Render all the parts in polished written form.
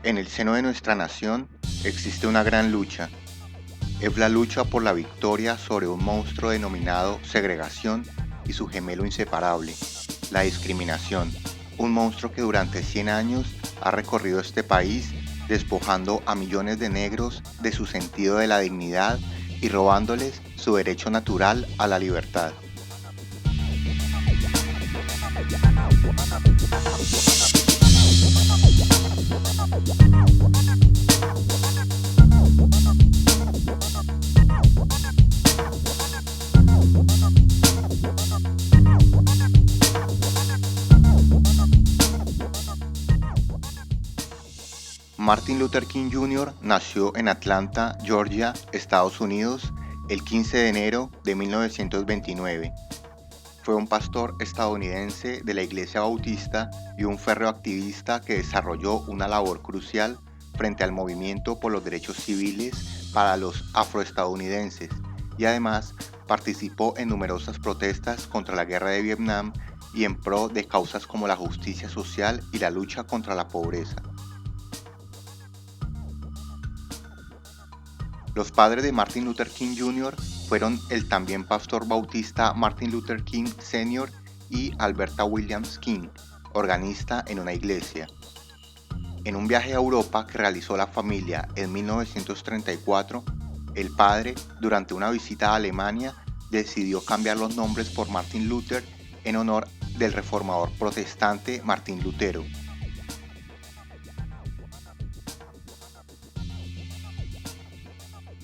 En el seno de nuestra nación existe una gran lucha. Es la lucha por la victoria sobre un monstruo denominado segregación y su gemelo inseparable, la discriminación. Un monstruo que durante 100 años ha recorrido este país despojando a millones de negros de su sentido de la dignidad y robándoles su derecho natural a la libertad. Martin Luther King Jr. nació en Atlanta, Georgia, Estados Unidos, el 15 de enero de 1929. Fue un pastor estadounidense de la Iglesia Bautista y un férreo activista que desarrolló una labor crucial frente al movimiento por los derechos civiles para los afroestadounidenses y además participó en numerosas protestas contra la guerra de Vietnam y en pro de causas como la justicia social y la lucha contra la pobreza. Los padres de Martin Luther King Jr. fueron el también pastor bautista Martin Luther King Sr. y Alberta Williams King, organista en una iglesia. En un viaje a Europa que realizó la familia en 1934, el padre, durante una visita a Alemania, decidió cambiar los nombres por Martin Luther en honor del reformador protestante Martín Lutero.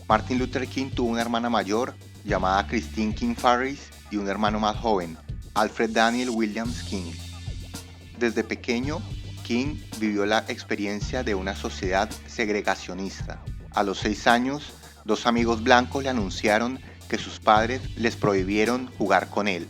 Martin Luther King tuvo una hermana mayor llamada Christine King Farris y un hermano más joven, Alfred Daniel Williams King. Desde pequeño, King vivió la experiencia de una sociedad segregacionista. A los 6 años, 2 amigos blancos le anunciaron que sus padres les prohibieron jugar con él.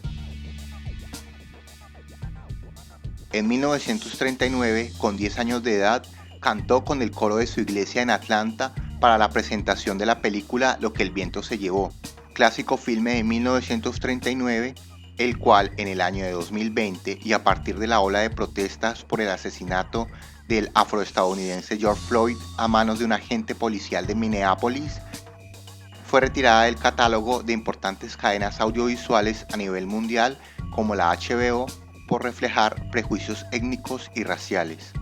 En 1939, con 10 años de edad, cantó con el coro de su iglesia en Atlanta para la presentación de la película Lo que el viento se llevó, clásico filme de 1939, el cual en el año de 2020 y a partir de la ola de protestas por el asesinato del afroestadounidense George Floyd a manos de un agente policial de Minneapolis, fue retirada del catálogo de importantes cadenas audiovisuales a nivel mundial como la HBO por reflejar prejuicios étnicos y raciales.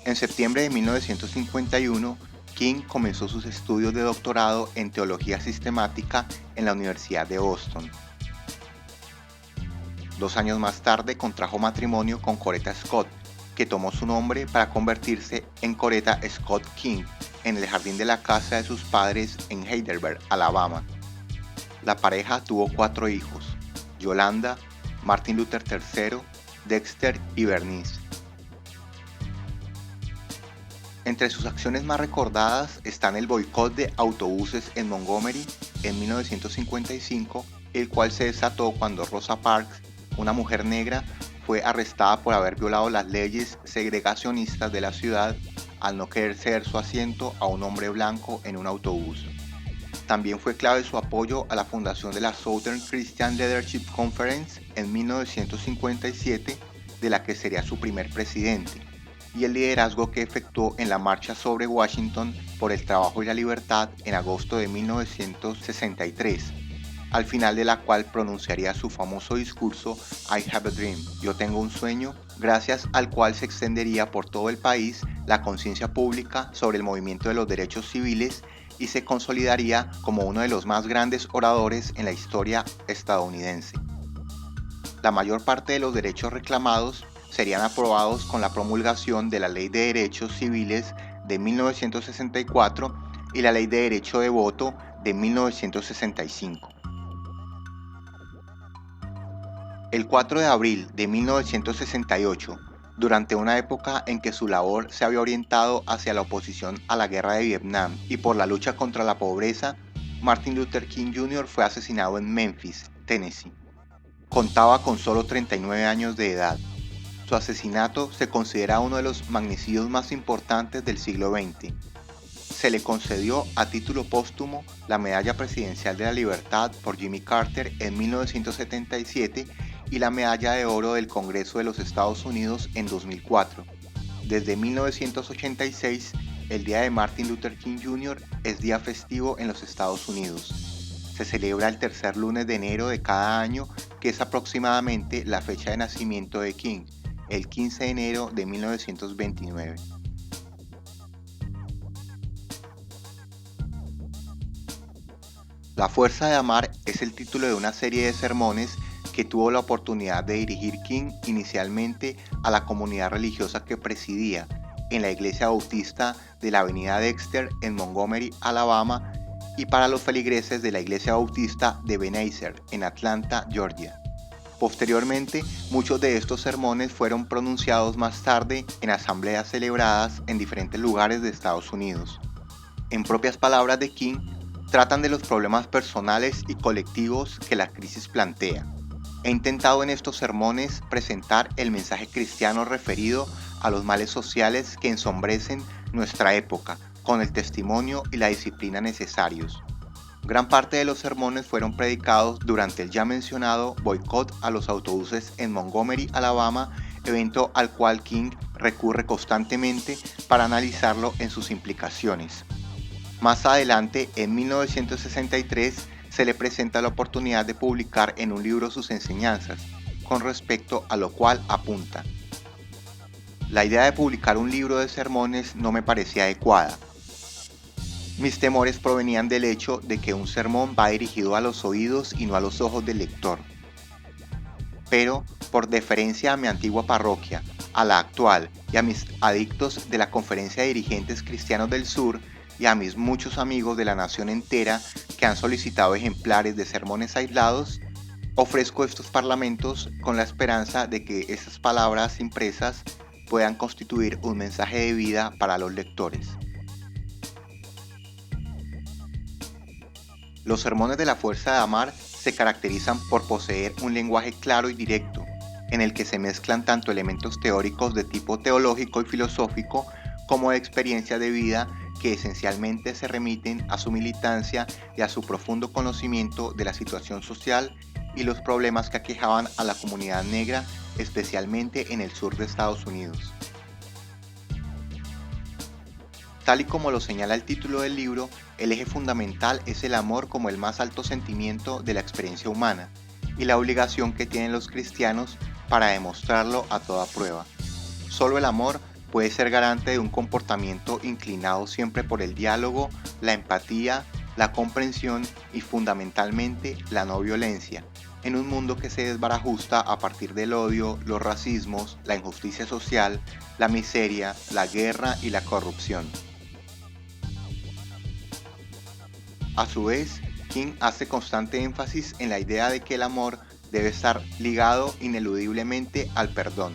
En septiembre de 1951, King comenzó sus estudios de doctorado en teología sistemática en la Universidad de Boston. 2 años más tarde contrajo matrimonio con Coretta Scott, que tomó su nombre para convertirse en Coretta Scott King en el jardín de la casa de sus padres en Heidelberg, Alabama. La pareja tuvo 4 hijos: Yolanda, Martin Luther III, Dexter y Bernice. Entre sus acciones más recordadas están el boicot de autobuses en Montgomery en 1955, el cual se desató cuando Rosa Parks, una mujer negra, fue arrestada por haber violado las leyes segregacionistas de la ciudad al no querer ceder su asiento a un hombre blanco en un autobús. También fue clave su apoyo a la fundación de la Southern Christian Leadership Conference en 1957, de la que sería su primer presidente, y el liderazgo que efectuó en la marcha sobre Washington por el trabajo y la libertad en agosto de 1963, al final de la cual pronunciaría su famoso discurso I Have a Dream, Yo tengo un sueño, gracias al cual se extendería por todo el país la conciencia pública sobre el movimiento de los derechos civiles y se consolidaría como uno de los más grandes oradores en la historia estadounidense. La mayor parte de los derechos reclamados serían aprobados con la promulgación de la Ley de Derechos Civiles de 1964 y la Ley de Derecho de Voto de 1965. El 4 de abril de 1968, durante una época en que su labor se había orientado hacia la oposición a la guerra de Vietnam y por la lucha contra la pobreza, Martin Luther King Jr. fue asesinado en Memphis, Tennessee. Contaba con solo 39 años de edad. Su asesinato se considera uno de los magnicidios más importantes del siglo XX. Se le concedió a título póstumo la Medalla Presidencial de la Libertad por Jimmy Carter en 1977 y la Medalla de Oro del Congreso de los Estados Unidos en 2004. Desde 1986, el día de Martin Luther King Jr. es día festivo en los Estados Unidos. Se celebra el tercer lunes de enero de cada año, que es aproximadamente la fecha de nacimiento de King, el 15 de enero de 1929. La fuerza de amar es el título de una serie de sermones que tuvo la oportunidad de dirigir King inicialmente a la comunidad religiosa que presidía en la iglesia bautista de la avenida Dexter en Montgomery, Alabama, y para los feligreses de la iglesia bautista de Ebenezer en Atlanta, Georgia. Posteriormente, muchos de estos sermones fueron pronunciados más tarde en asambleas celebradas en diferentes lugares de Estados Unidos. En propias palabras de King, tratan de los problemas personales y colectivos que la crisis plantea. He intentado en estos sermones presentar el mensaje cristiano referido a los males sociales que ensombrecen nuestra época, con el testimonio y la disciplina necesarios. Gran parte de los sermones fueron predicados durante el ya mencionado boicot a los autobuses en Montgomery, Alabama, evento al cual King recurre constantemente para analizarlo en sus implicaciones. Más adelante, en 1963, se le presenta la oportunidad de publicar en un libro sus enseñanzas, con respecto a lo cual apunta: la idea de publicar un libro de sermones no me parecía adecuada. Mis temores provenían del hecho de que un sermón va dirigido a los oídos y no a los ojos del lector. Pero, por deferencia a mi antigua parroquia, a la actual y a mis adictos de la Conferencia de Dirigentes Cristianos del Sur, y a mis muchos amigos de la nación entera que han solicitado ejemplares de sermones aislados, ofrezco estos parlamentos con la esperanza de que esas palabras impresas puedan constituir un mensaje de vida para los lectores. Los sermones de la fuerza de amar se caracterizan por poseer un lenguaje claro y directo, en el que se mezclan tanto elementos teóricos de tipo teológico y filosófico como de experiencia de vida que esencialmente se remiten a su militancia y a su profundo conocimiento de la situación social y los problemas que aquejaban a la comunidad negra, especialmente en el sur de Estados Unidos. Tal y como lo señala el título del libro, el eje fundamental es el amor como el más alto sentimiento de la experiencia humana y la obligación que tienen los cristianos para demostrarlo a toda prueba. Solo el amor puede ser garante de un comportamiento inclinado siempre por el diálogo, la empatía, la comprensión y fundamentalmente la no violencia, en un mundo que se desbarajusta a partir del odio, los racismos, la injusticia social, la miseria, la guerra y la corrupción. A su vez, King hace constante énfasis en la idea de que el amor debe estar ligado ineludiblemente al perdón.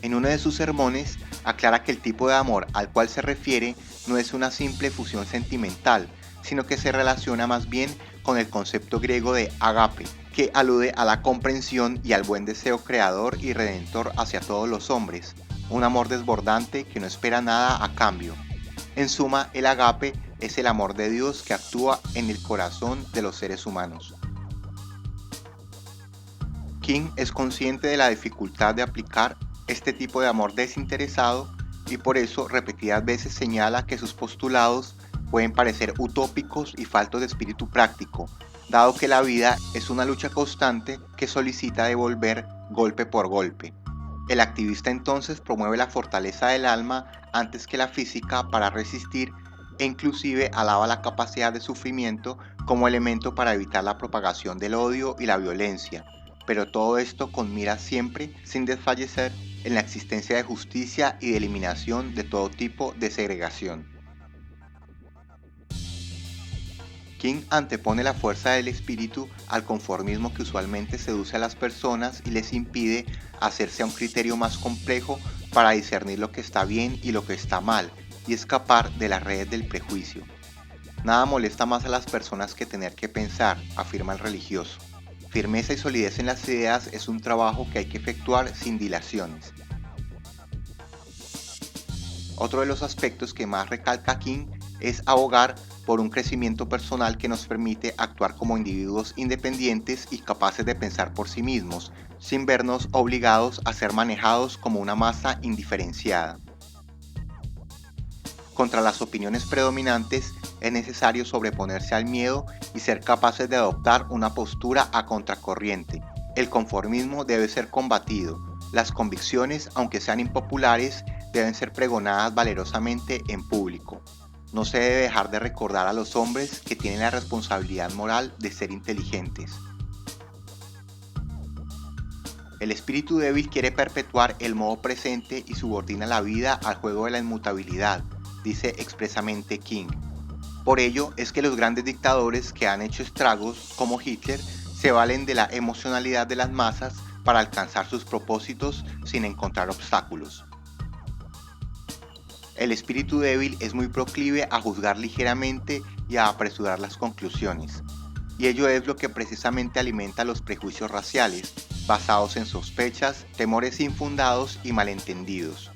En uno de sus sermones, aclara que el tipo de amor al cual se refiere no es una simple fusión sentimental, sino que se relaciona más bien con el concepto griego de agape, que alude a la comprensión y al buen deseo creador y redentor hacia todos los hombres, un amor desbordante que no espera nada a cambio. En suma, el agape es el amor de Dios que actúa en el corazón de los seres humanos. King es consciente de la dificultad de aplicar este tipo de amor desinteresado y por eso repetidas veces señala que sus postulados pueden parecer utópicos y faltos de espíritu práctico, dado que la vida es una lucha constante que solicita devolver golpe por golpe. El activista entonces promueve la fortaleza del alma antes que la física para resistir e inclusive alaba la capacidad de sufrimiento como elemento para evitar la propagación del odio y la violencia, pero todo esto con mira siempre, sin desfallecer, en la existencia de justicia y de eliminación de todo tipo de segregación. King antepone la fuerza del espíritu al conformismo que usualmente seduce a las personas y les impide hacerse a un criterio más complejo para discernir lo que está bien y lo que está mal y escapar de las redes del prejuicio. Nada molesta más a las personas que tener que pensar, afirma el religioso. Firmeza y solidez en las ideas es un trabajo que hay que efectuar sin dilaciones. Otro de los aspectos que más recalca King es abogar por un crecimiento personal que nos permite actuar como individuos independientes y capaces de pensar por sí mismos, sin vernos obligados a ser manejados como una masa indiferenciada. Contra las opiniones predominantes es necesario sobreponerse al miedo y ser capaces de adoptar una postura a contracorriente. El conformismo debe ser combatido. Las convicciones, aunque sean impopulares, deben ser pregonadas valerosamente en público. No se debe dejar de recordar a los hombres que tienen la responsabilidad moral de ser inteligentes. El espíritu débil quiere perpetuar el modo presente y subordina la vida al juego de la inmutabilidad, dice expresamente King. Por ello es que los grandes dictadores que han hecho estragos, como Hitler, se valen de la emocionalidad de las masas para alcanzar sus propósitos sin encontrar obstáculos. El espíritu débil es muy proclive a juzgar ligeramente y a apresurar las conclusiones, y ello es lo que precisamente alimenta los prejuicios raciales, basados en sospechas, temores infundados y malentendidos.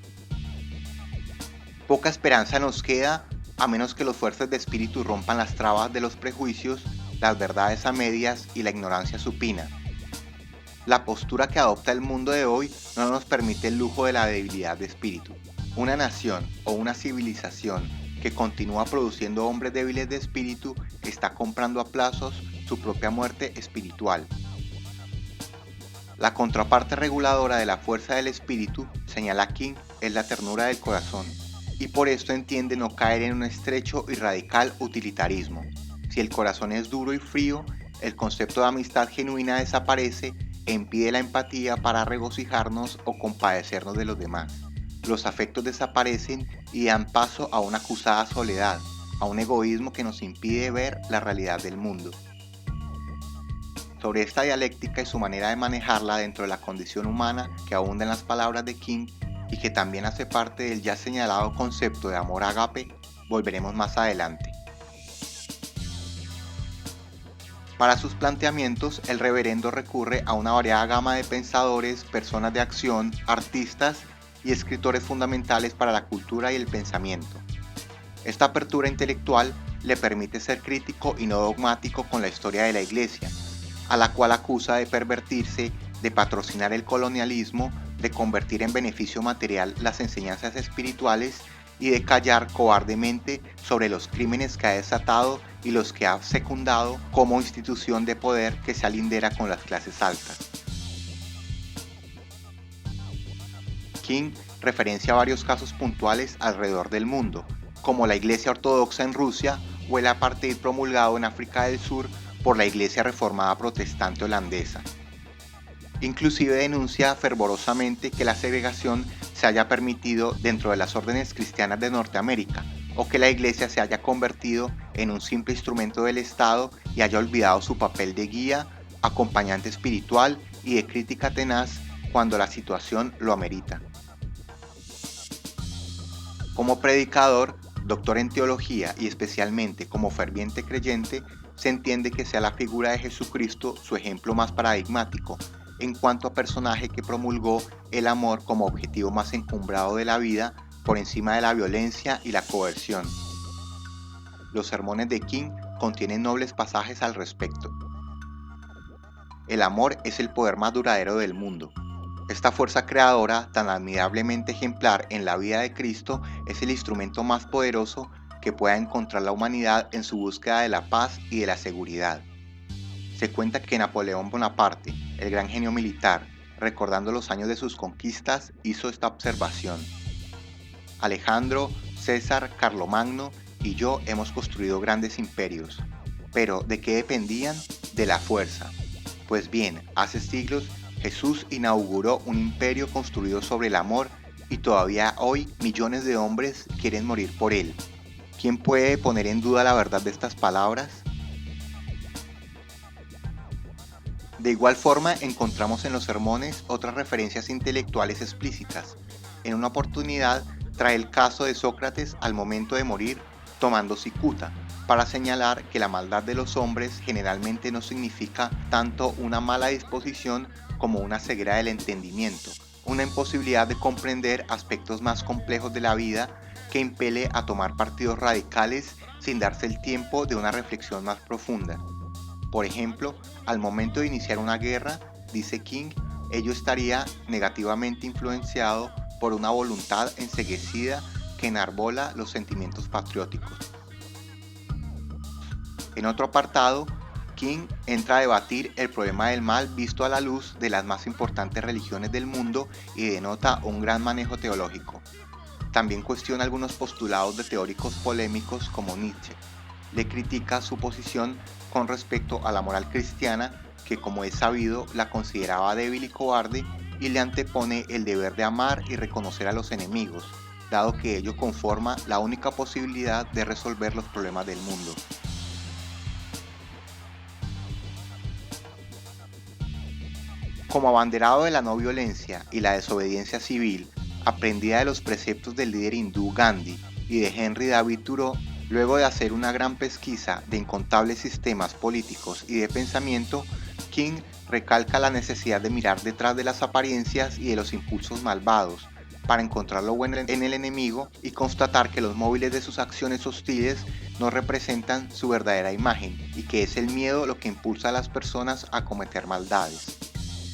Poca esperanza nos queda a menos que los fuertes de espíritu rompan las trabas de los prejuicios, las verdades a medias y la ignorancia supina. La postura que adopta el mundo de hoy no nos permite el lujo de la debilidad de espíritu. Una nación o una civilización que continúa produciendo hombres débiles de espíritu está comprando a plazos su propia muerte espiritual. La contraparte reguladora de la fuerza del espíritu, señala King, es la ternura del corazón, y por esto entiende no caer en un estrecho y radical utilitarismo. Si el corazón es duro y frío, el concepto de amistad genuina desaparece e impide la empatía para regocijarnos o compadecernos de los demás. Los afectos desaparecen y dan paso a una acusada soledad, a un egoísmo que nos impide ver la realidad del mundo. Sobre esta dialéctica y su manera de manejarla dentro de la condición humana que abunda en las palabras de King y que también hace parte del ya señalado concepto de amor ágape, volveremos más adelante. Para sus planteamientos, el reverendo recurre a una variada gama de pensadores, personas de acción, artistas y escritores fundamentales para la cultura y el pensamiento. Esta apertura intelectual le permite ser crítico y no dogmático con la historia de la Iglesia, a la cual acusa de pervertirse, de patrocinar el colonialismo, de convertir en beneficio material las enseñanzas espirituales y de callar cobardemente sobre los crímenes que ha desatado y los que ha secundado como institución de poder que se alindera con las clases altas. King referencia varios casos puntuales alrededor del mundo, como la Iglesia Ortodoxa en Rusia o el apartheid promulgado en África del Sur por la Iglesia Reformada Protestante holandesa. Inclusive denuncia fervorosamente que la segregación se haya permitido dentro de las órdenes cristianas de Norteamérica, o que la Iglesia se haya convertido en un simple instrumento del Estado y haya olvidado su papel de guía, acompañante espiritual y de crítica tenaz cuando la situación lo amerita. Como predicador, doctor en teología y especialmente como ferviente creyente, se entiende que sea la figura de Jesucristo su ejemplo más paradigmático en cuanto a personaje que promulgó el amor como objetivo más encumbrado de la vida por encima de la violencia y la coerción. Los sermones de King contienen nobles pasajes al respecto. El amor es el poder más duradero del mundo. Esta fuerza creadora, tan admirablemente ejemplar en la vida de Cristo, es el instrumento más poderoso que pueda encontrar la humanidad en su búsqueda de la paz y de la seguridad. Se cuenta que Napoleón Bonaparte, el gran genio militar, recordando los años de sus conquistas, hizo esta observación: Alejandro, César, Carlomagno y yo hemos construido grandes imperios, pero ¿de qué dependían? De la fuerza. Pues bien, hace siglos Jesús inauguró un imperio construido sobre el amor y todavía hoy millones de hombres quieren morir por él. ¿Quién puede poner en duda la verdad de estas palabras? De igual forma encontramos en los sermones otras referencias intelectuales explícitas. En una oportunidad trae el caso de Sócrates al momento de morir tomando cicuta, para señalar que la maldad de los hombres generalmente no significa tanto una mala disposición como una ceguera del entendimiento, una imposibilidad de comprender aspectos más complejos de la vida que impele a tomar partidos radicales sin darse el tiempo de una reflexión más profunda. Por ejemplo, al momento de iniciar una guerra, dice King, ello estaría negativamente influenciado por una voluntad enceguecida que enarbola los sentimientos patrióticos. En otro apartado, King entra a debatir el problema del mal visto a la luz de las más importantes religiones del mundo y denota un gran manejo teológico. También cuestiona algunos postulados de teóricos polémicos como Nietzsche. Le critica su posición con respecto a la moral cristiana, que como es sabido la consideraba débil y cobarde, y le antepone el deber de amar y reconocer a los enemigos, dado que ello conforma la única posibilidad de resolver los problemas del mundo. Como abanderado de la no violencia y la desobediencia civil, aprendida de los preceptos del líder hindú Gandhi y de Henry David Thoreau, luego de hacer una gran pesquisa de incontables sistemas políticos y de pensamiento, King recalca la necesidad de mirar detrás de las apariencias y de los impulsos malvados, para encontrar lo bueno en el enemigo y constatar que los móviles de sus acciones hostiles no representan su verdadera imagen y que es el miedo lo que impulsa a las personas a cometer maldades.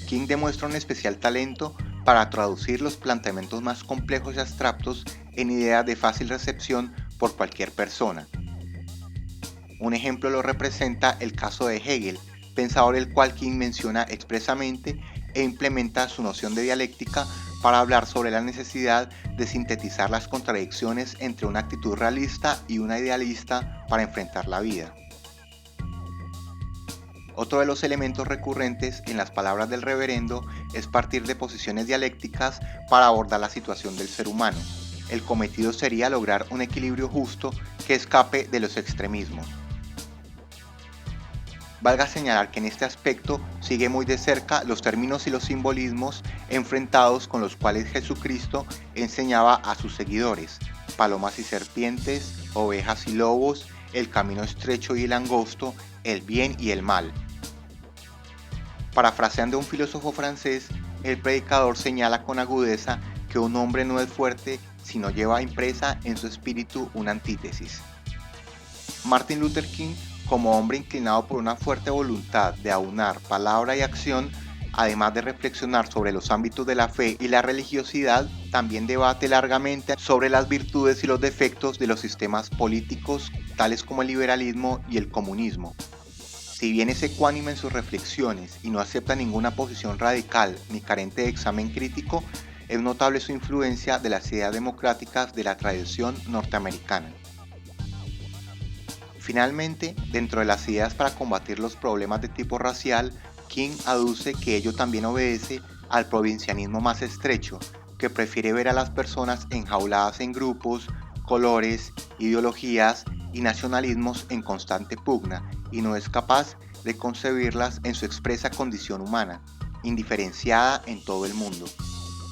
King demuestra un especial talento para traducir los planteamientos más complejos y abstractos en ideas de fácil recepción por cualquier persona. Un ejemplo lo representa el caso de Hegel, pensador el cual King menciona expresamente e implementa su noción de dialéctica para hablar sobre la necesidad de sintetizar las contradicciones entre una actitud realista y una idealista para enfrentar la vida. Otro de los elementos recurrentes en las palabras del reverendo es partir de posiciones dialécticas para abordar la situación del ser humano. El cometido sería lograr un equilibrio justo que escape de los extremismos. Valga señalar que en este aspecto sigue muy de cerca los términos y los simbolismos enfrentados con los cuales Jesucristo enseñaba a sus seguidores: palomas y serpientes, ovejas y lobos, el camino estrecho y el angosto, el bien y el mal. Parafraseando a un filósofo francés, el predicador señala con agudeza que un hombre no es fuerte si no lleva impresa en su espíritu una antítesis. Martin Luther King, como hombre inclinado por una fuerte voluntad de aunar palabra y acción, además de reflexionar sobre los ámbitos de la fe y la religiosidad, también debate largamente sobre las virtudes y los defectos de los sistemas políticos, tales como el liberalismo y el comunismo. Si bien es ecuánime en sus reflexiones y no acepta ninguna posición radical ni carente de examen crítico, es notable su influencia de las ideas democráticas de la tradición norteamericana. Finalmente, dentro de las ideas para combatir los problemas de tipo racial, King aduce que ello también obedece al provincianismo más estrecho, que prefiere ver a las personas enjauladas en grupos, colores, ideologías y nacionalismos en constante pugna, y no es capaz de concebirlas en su expresa condición humana, indiferenciada en todo el mundo.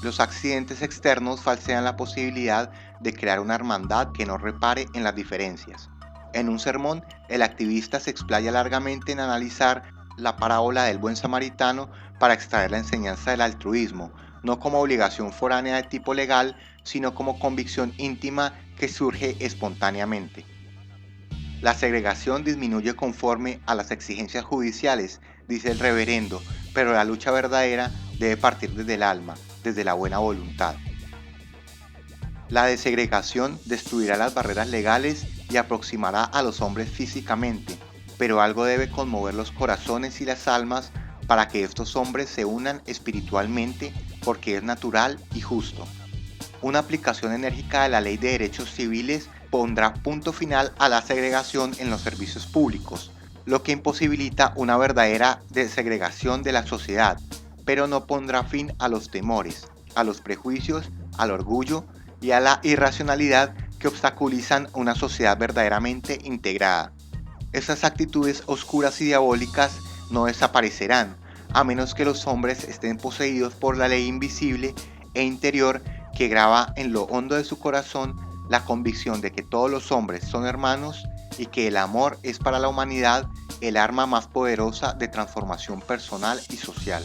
Los accidentes externos falsean la posibilidad de crear una hermandad que no repare en las diferencias. En un sermón, el activista se explaya largamente en analizar la parábola del buen samaritano para extraer la enseñanza del altruismo, no como obligación foránea de tipo legal, sino como convicción íntima que surge espontáneamente. La segregación disminuye conforme a las exigencias judiciales, dice el reverendo, pero la lucha verdadera debe partir desde el alma, desde la buena voluntad. La desegregación destruirá las barreras legales y aproximará a los hombres físicamente, pero algo debe conmover los corazones y las almas para que estos hombres se unan espiritualmente, porque es natural y justo. Una aplicación enérgica de la Ley de Derechos Civiles pondrá punto final a la segregación en los servicios públicos, lo que imposibilita una verdadera desegregación de la sociedad, pero no pondrá fin a los temores, a los prejuicios, al orgullo y a la irracionalidad que obstaculizan una sociedad verdaderamente integrada. Estas actitudes oscuras y diabólicas no desaparecerán, a menos que los hombres estén poseídos por la ley invisible e interior que graba en lo hondo de su corazón la convicción de que todos los hombres son hermanos y que el amor es para la humanidad el arma más poderosa de transformación personal y social.